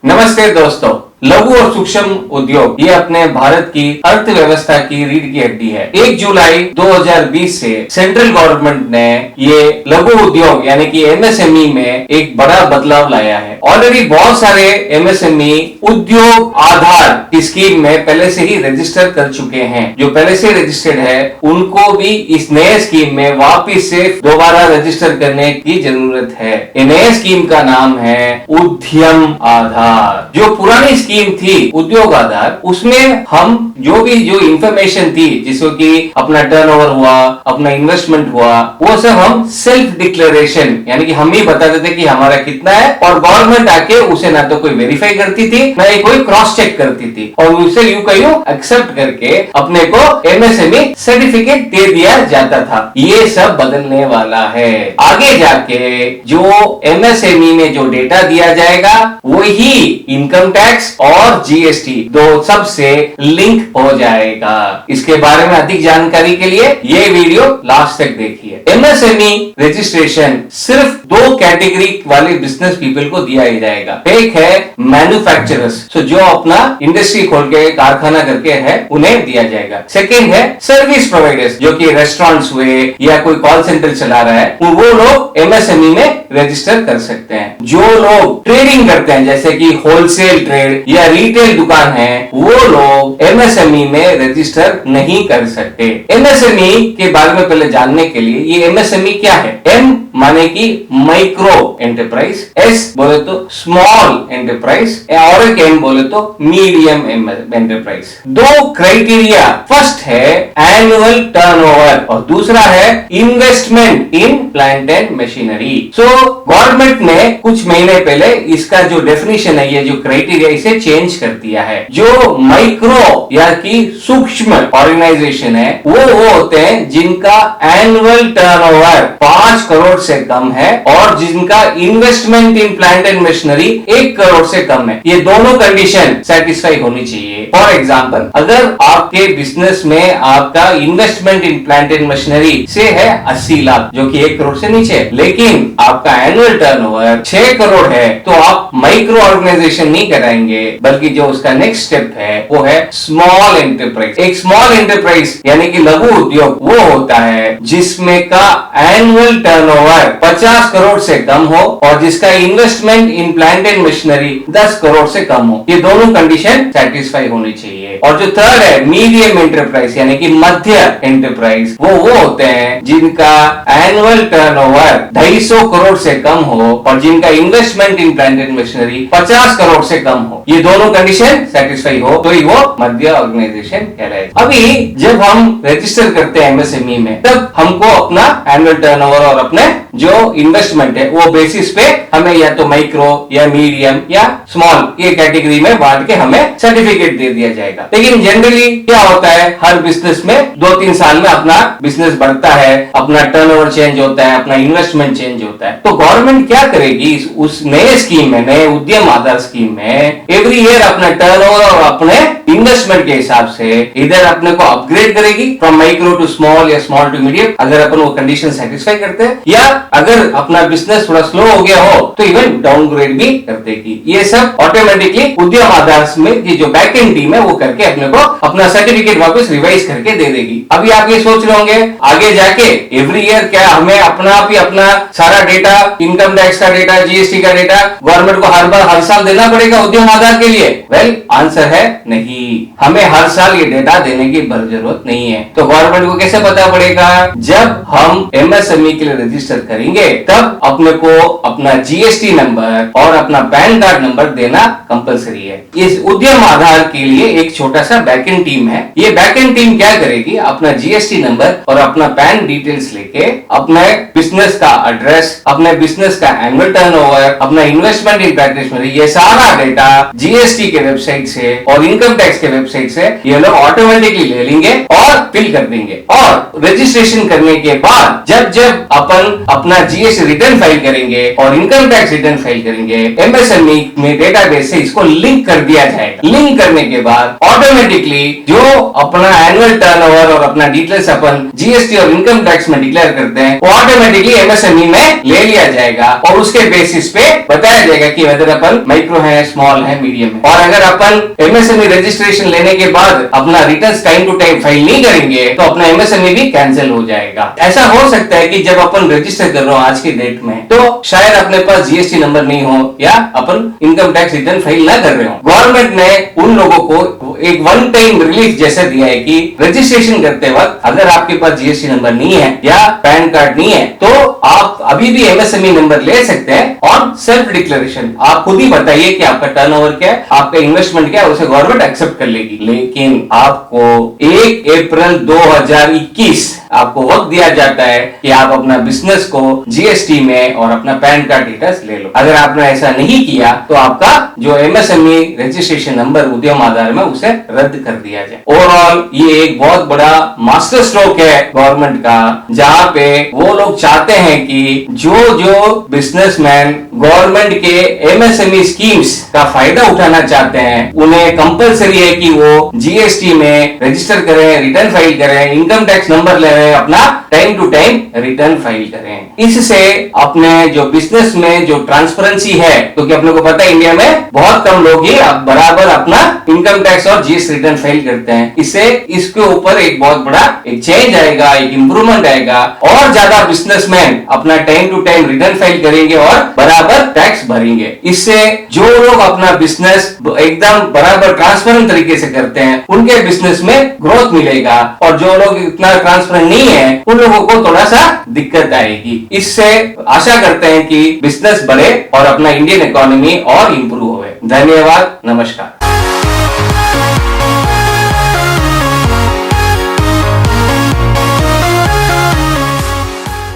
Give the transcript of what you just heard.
नमस्ते दोस्तों। लघु और सूक्ष्म उद्योग ये अपने भारत की अर्थव्यवस्था की रीढ़ की हड्डी है। 1 जुलाई 2020 से सेंट्रल गवर्नमेंट ने ये लघु उद्योग यानी कि एमएसएमई में एक बड़ा बदलाव लाया है। ऑलरेडी बहुत सारे एमएसएमई उद्योग आधार की स्कीम में पहले से ही रजिस्टर कर चुके हैं। जो पहले से रजिस्टर्ड है उनको भी इस नए स्कीम में वापिस से दोबारा रजिस्टर करने की जरूरत है। ये नए स्कीम का नाम है उद्यम आधार। जो पुरानी स्कीम थी उद्योग आधार, उसमें हम जो इंफॉर्मेशन थी जिसको कि अपना टर्नओवर हुआ, अपना इन्वेस्टमेंट हुआ, वो सब हम सेल्फ डिक्लेरेशन यानी कि हम ही बताते थे कि हमारा कितना है, और गवर्नमेंट आके उसे ना तो कोई वेरीफाई करती थी ना ही कोई क्रॉस चेक करती थी, और उसे यूं एक्सेप्ट करके अपने को एमएसएमई सर्टिफिकेट दे दिया जाता था। ये सब बदलने वाला है। आगे जाके जो एमएसएमई में जो डेटा दिया जाएगा वही इनकम टैक्स और जीएसटी दो सबसे लिंक हो जाएगा। इसके बारे में अधिक जानकारी के लिए ये वीडियो लास्ट तक देखिए। एमएसएमई रजिस्ट्रेशन सिर्फ 2 कैटेगरी वाले बिजनेस पीपल को दिया ही जाएगा। एक है मैन्युफैक्चरर्स, जो अपना इंडस्ट्री खोल के कारखाना करके है, उन्हें दिया जाएगा। सेकेंड है सर्विस प्रोवाइडर्स, जो कि रेस्टोरेंट्स हुए या कोई कॉल सेंटर चला रहा है, वो लोग एमएसएमई में रजिस्टर कर सकते हैं। जो लोग ट्रेडिंग करते हैं जैसे कि होलसेल ट्रेड या रिटेल दुकान है, वो लोग एमएसएमई में रजिस्टर नहीं कर सकते। एमएसएमई के बारे में पहले जानने के लिए ये एमएसएमई क्या है। एम माने कि माइक्रो एंटरप्राइज, एस बोले तो स्मॉल एंटरप्राइज, और एक एम बोले तो मीडियम एंटरप्राइज। 2 क्राइटेरिया, फर्स्ट है एनुअल टर्नओवर और दूसरा है investment in plant and machinery. Government ने कुछ महीने पहले इसका जो डेफिनेशन है, ये जो क्राइटेरिया, इसे चेंज कर दिया है। जो माइक्रो या कि सूक्ष्म ऑर्गेनाइजेशन है वो होते हैं जिनका एनुअल टर्नओवर 5 करोड़ से कम है और जिनका investment in plant and machinery 1 crore से कम है। ये दोनों कंडीशन सेटिस्फाई होनी चाहिए। फॉर एग्जांपल, अगर आपके बिजनेस में आपका investment in plant and machinery से है 80 लाख, जो कि 1 करोड़ से नीचे है, लेकिन आपका एनुअल टर्नओवर 6 करोड़ है, तो आप माइक्रो ऑर्गेनाइजेशन नहीं कराएंगे, बल्कि जो उसका नेक्स्ट स्टेप है वो है स्मॉल एंटरप्राइज। एक स्मॉल एंटरप्राइज यानी कि लघु उद्योग वो होता है जिसमें का एनुअल टर्नओवर 50 करोड़ से कम हो और जिसका investment in plant and machinery 10 crore से कम हो। ये दोनों कंडीशन सेटिस्फाई होनी चाहिए। और जो थर्ड है मीडियम एंटरप्राइज यानी कि मध्य एंटरप्राइज, वो होते हैं जिनका एनुअल टर्नओवर 250 करोड़ से कम हो और जिनका investment in plant and machinery 50 crore से कम हो। ये दोनों कंडीशन सेटिस्फाई हो तो ही वो मध्य ऑर्गेनाइजेशन कहलाएगा। अभी जब हम रजिस्टर करते हैं एमएसएमई में, तब हमको अपना एनुअल टर्नओवर और अपने जो इन्वेस्टमेंट है वो बेसिस पे हमें या तो माइक्रो या मीडियम या स्मॉल ये कैटेगरी में बांट के हमें सर्टिफिकेट दे दिया जाएगा। लेकिन जनरली क्या होता है, हर बिजनेस में 2-3 साल में अपना बिजनेस बढ़ता है, अपना टर्नओवर चेंज होता है, अपना इन्वेस्टमेंट चेंज होता है। तो गवर्नमेंट क्या करेगी, उस नए स्कीम में, नए उद्यम आधार स्कीम में एवरी ईयर अपना टर्नओवर और अपने इन्वेस्टमेंट के हिसाब से इधर अपने को अपग्रेड करेगी फ्रॉम माइक्रो टू स्मॉल या स्मॉल टू मीडियम, अगर अपन वो कंडीशन सेटिस्फाई करते हैं, या अगर अपना बिजनेस थोड़ा स्लो हो गया हो तो इवन डाउनग्रेड भी कर देगी। ये सब ऑटोमेटिकली उद्यम आधार में की जो बैक एंड टीम है वो करके अपने को अपना सर्टिफिकेट वापस रिवाइज करके दे देगी। अभी आप ये सोच रहे होंगे आगे जाके एवरी ईयर क्या हमें अपना सारा डेटा, इनकम टैक्स का डेटा, जीएसटी का डेटा गवर्नमेंट को हर साल देना पड़ेगा उद्यम आधार के लिए? वेल, आंसर है नहीं। हमें हर साल ये डेटा देने की जरूरत नहीं है। तो गवर्नमेंट को कैसे पता पड़ेगा? जब हम एमएसएमई के लिए रजिस्टर करेंगे तब अपने को अपना जीएसटी नंबर और अपना पैन कार्ड नंबर देना कंपलसरी है। इस उद्यम आधार के लिए एक छोटा सा बैकएंड टीम है। ये बैकएंड टीम क्या करेगी, अपना जीएसटी नंबर और अपना पैन डिटेल्स लेके अपने बिजनेस का एड्रेस, अपने बिजनेस का एनुअल टर्नओवर, अपना investment in plant and machinery, ये सारा डेटा जीएसटी के वेबसाइट से और इनकम टैक्स के वेबसाइट से ये लोग ऑटोमेटिकली ले लेंगे और फिल कर देंगे। और रजिस्ट्रेशन करने के बाद जब जब अपन अपना जीएसटी रिटर्न फाइल करेंगे और इनकम टैक्स रिटर्न फाइल करेंगे, एमएसएमई में डेटाबेस से इसको लिंक कर दिया जाएगा। लिंक करने के बाद ऑटोमेटिकली जो अपना एनुअल टर्नओवर और अपना डिटेल्स अपन जीएसटी और इनकम टैक्स में डिक्लेयर करते हैं, वो ऑटोमेटिकली एमएसएमई में ले लिया जाएगा और उसके बेसिस पे बताया जाएगा कि वेदर अपन माइक्रो है, स्मॉल है, मीडियम है। और अगर अपन एमएसएमई रजिस्ट्रेशन लेने के बाद अपना returns time to time file नहीं करेंगे तो अपना एमएसएमई भी कैंसिल हो जाएगा। ऐसा हो सकता है कि जब अपन रजिस्टर कर रहे हो आज के डेट में तो शायद अपने पास जीएसटी नंबर नहीं हो या अपन इनकम टैक्स रिटर्न फाइल ना कर रहे हो। गवर्नमेंट ने उन लोगों को एक वन टाइम रिलीफ जैसे दिया है कि रजिस्ट्रेशन करते वक्त अगर आपके पास जीएसटी नंबर नहीं है या पैन कार्ड नहीं है तो आप अभी भी एमएसएमई नंबर ले सकते हैं और सेल्फ डिक्लेरेशन आप खुद ही बताइए कि आपका टर्नओवर क्या है, आपका इन्वेस्टमेंट क्या है, उसे गवर्नमेंट एक्सेप्ट कर लेगी। लेकिन आपको 1 अप्रैल 2021 आपको वक्त दिया जाता है कि आप अपना बिजनेस को जीएसटी में और अपना पैन कार्ड डिटेल्स ले लो। अगर आपने ऐसा नहीं किया तो आपका जो एमएसएमई रजिस्ट्रेशन नंबर उद्यम आधार में उसे रद्द कर दिया जाए। ओवरऑल ये एक बहुत बड़ा मास्टर स्ट्रोक है गवर्नमेंट का, जहां पे वो लोग चाहते हैं कि जो बिजनेसमैन गवर्नमेंट के एमएसएमई स्कीम्स का फायदा उठाना चाहते हैं उन्हें कंपलसरी है कि वो जीएसटी में रजिस्टर करें, रिटर्न फाइल करें, इनकम टैक्स नंबर ले अपना time to time return file करें। इससे अपने जो बिजनेस में जो ट्रांसपेरेंसी है, क्योंकि अपने को पता है इंडिया में बहुत कम लोग ही बराबर अपना इनकम टैक्स और जीएसटी रिटर्न फाइल करते हैं। इससे इसके ऊपर एक बहुत बड़ा एक चेंज आएगा, एक इंप्रूवमेंट आएगा और ज्यादा बिजनेसमैन अपना time to time return file करेंगे और बराबर टैक्स भरेंगे। इससे जो लोग अपना बिजनेस एकदम बराबर ट्रांसपेरेंट तरीके से करते हैं उनके बिजनेस में ग्रोथ मिलेगा और जो लोग इतना ट्रांसपेरेंट नहीं है उन लोगों को थोड़ा सा दिक्कत आएगी। इससे आशा करते हैं कि बिजनेस बढ़े और अपना इंडियन इकोनॉमी और इंप्रूव होवे। धन्यवाद, नमस्कार।